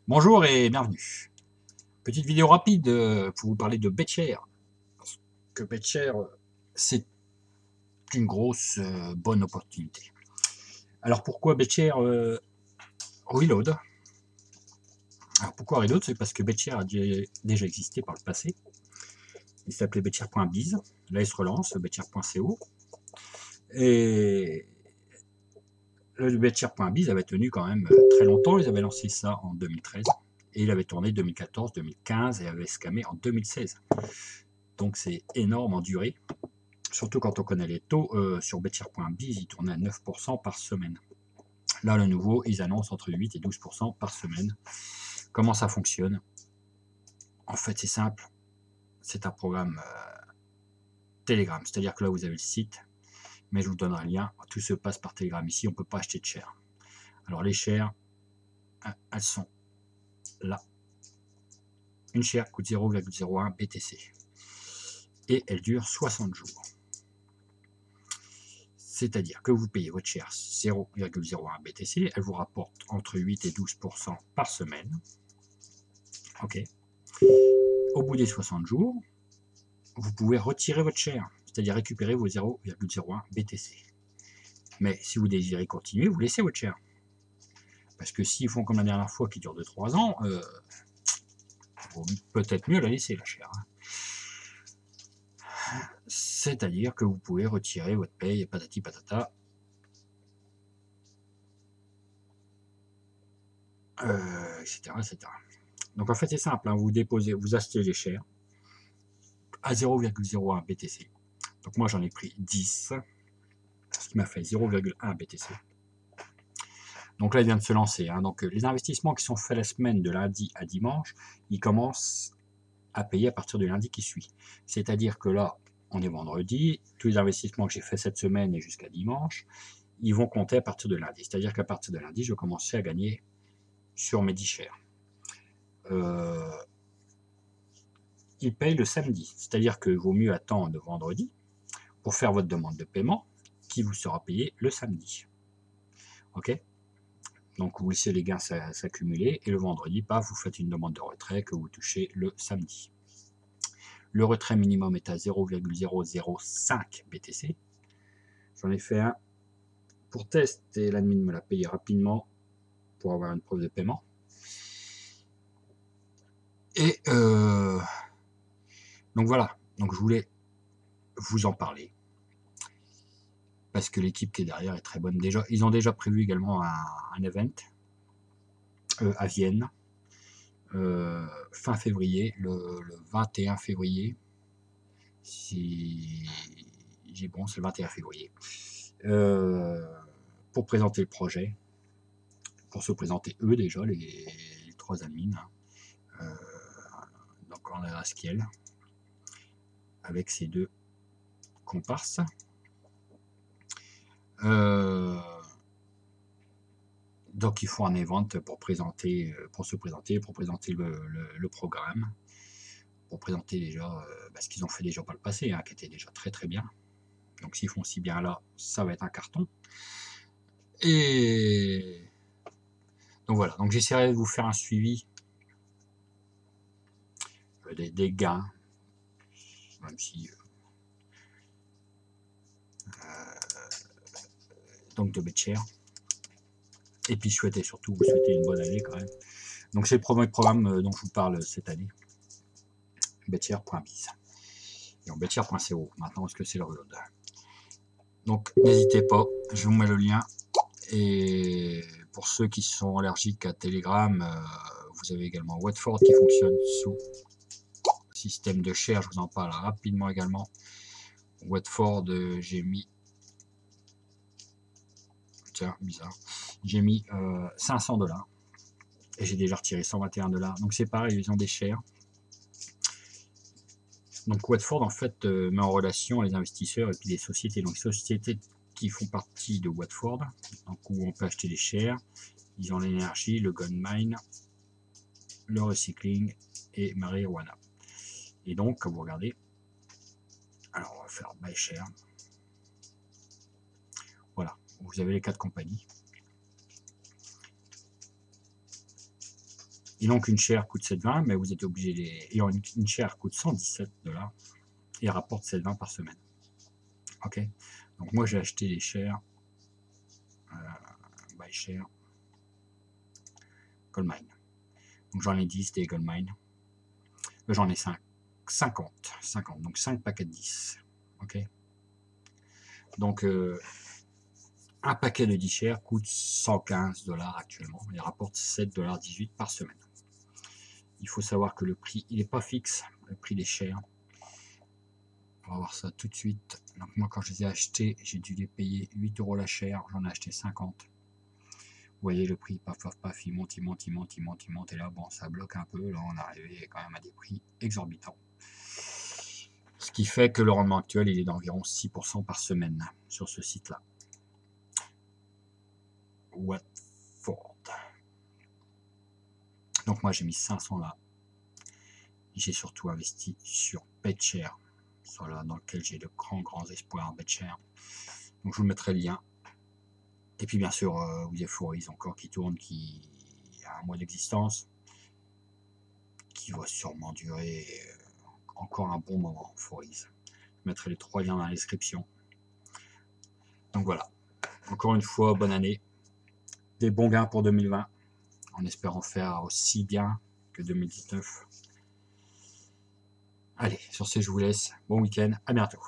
Bonjour et bienvenue. Petite vidéo rapide pour vous parler de BetShare. Parce que BetShare, c'est une grosse bonne opportunité. Alors pourquoi BetShare Reload? Alors pourquoi Reload? C'est parce que BetShare a déjà existé par le passé. Il s'appelait BetShare.biz. Là, il se relance, BetShare.co. Et le BetShare.biz avait tenu quand même très longtemps. Ils avaient lancé ça en 2013. Et il avait tourné 2014, 2015 et avait scamé en 2016. Donc c'est énorme en durée. Surtout quand on connaît les taux, sur betshare.biz, ils tournaient à 9% par semaine. Là, le nouveau, ils annoncent entre 8 et 12% par semaine. Comment ça fonctionne? En fait, c'est simple. C'est un programme Telegram. C'est-à-dire que là, vous avez le site, mais je vous donnerai un lien. Tout se passe par Telegram. Ici, on ne peut pas acheter de shares. Alors, les shares, elles sont là. Une share coûte 0,01 BTC. Et elle dure 60 jours. C'est-à-dire que vous payez votre share 0,01 BTC, elle vous rapporte entre 8 et 12% par semaine. Ok. Au bout des 60 jours, vous pouvez retirer votre share, c'est-à-dire récupérer vos 0,01 BTC. Mais si vous désirez continuer, vous laissez votre share. Parce que s'ils font comme la dernière fois qui dure 2-3 ans, peut-être mieux la laisser la share. C'est-à-dire que vous pouvez retirer votre paye et patati patata. Etc., etc. Donc en fait c'est simple, hein, vous achetez les shares à 0,01 BTC. Donc moi j'en ai pris 10, ce qui m'a fait 0,1 BTC. Donc là il vient de se lancer. Hein. Donc les investissements qui sont faits la semaine de lundi à dimanche, ils commencent à payer à partir du lundi qui suit. C'est-à-dire que là, on est vendredi, tous les investissements que j'ai faits cette semaine et jusqu'à dimanche, ils vont compter à partir de lundi. C'est-à-dire qu'à partir de lundi, je vais commencer à gagner sur mes 10 shares. Ils payent le samedi. C'est-à-dire qu'il vaut mieux attendre vendredi pour faire votre demande de paiement qui vous sera payé le samedi. Ok? Donc vous laissez les gains s'accumuler et le vendredi, paf, vous faites une demande de retrait que vous touchez le samedi. Le retrait minimum est à 0,005 BTC. J'en ai fait un pour test et l'admin me l'a payé rapidement pour avoir une preuve de paiement. Et donc voilà, donc je voulais vous en parler parce que l'équipe qui est derrière est très bonne. Déjà, ils ont déjà prévu également un event à Vienne fin février, le 21 février. Si j'ai bon, c'est le 21 février. Pour présenter le projet, pour se présenter eux déjà, les 3 admins. Donc on a Raskiel avec ses 2 comparses. Donc ils font un event pour se présenter, pour présenter le programme, pour présenter déjà ce qu'ils ont fait déjà par le passé, hein, qui était déjà très très bien. Donc s'ils font si bien là, ça va être un carton. Et donc voilà, donc j'essaierai de vous faire un suivi des gains, même si donc de BetShare. Et puis surtout vous souhaiter une bonne année quand même. Donc c'est le premier programme dont je vous parle cette année, betshare.biz. Et en betshare.co, maintenant est-ce que c'est le reload. Donc n'hésitez pas, je vous mets le lien. Et pour ceux qui sont allergiques à Telegram, vous avez également Watford qui fonctionne sous système de share, je vous en parle rapidement également. Watford, j'ai mis, tiens, bizarre, j'ai mis 500 $ et j'ai déjà retiré 121 $. Donc c'est pareil, ils ont des shares. Donc Watford en fait met en relation les investisseurs et puis les sociétés. Donc les sociétés qui font partie de Watford, donc où on peut acheter des shares, ils ont l'énergie, le Gunmine, le recycling et marijuana. Et donc, comme vous regardez, alors on va faire buy share. Voilà, vous avez les 4 compagnies. Ayant qu'une share coûte 7,20, mais vous êtes obligé ayant une share coûte 117 $, et rapporte 7,20 par semaine. Ok. Donc moi j'ai acheté les shares, buy share, Goldmine. Donc j'en ai 10 des Goldmine. J'en ai 50, donc 5 paquets de 10. Ok. Donc un paquet de 10 shares coûte 115 $ actuellement. Il rapporte 7,18 $ par semaine. Il faut savoir que le prix, il n'est pas fixe, le prix des shares. On va voir ça tout de suite. Donc moi, quand je les ai achetés, j'ai dû les payer 8 € la share. J'en ai acheté 50. Vous voyez le prix, paf, paf, paf, il monte, il monte, il monte, il monte, il monte. Et là, bon, ça bloque un peu. Là, on est arrivé quand même à des prix exorbitants. Ce qui fait que le rendement actuel, il est d'environ 6% par semaine sur ce site-là. Watford. Donc moi, j'ai mis 500 là. J'ai surtout investi sur BetShare, voilà, dans lequel j'ai de grands espoirs BetShare. Donc je vous mettrai le lien. Et puis bien sûr, vous avez Forex encore qui tourne, qui a un mois d'existence, qui va sûrement durer encore un bon moment. Forex. Je mettrai les 3 liens dans la description. Donc voilà. Encore une fois, bonne année. Des bons gains pour 2020, en espérant faire aussi bien que 2019. Allez, sur ce, je vous laisse. Bon week-end. À bientôt.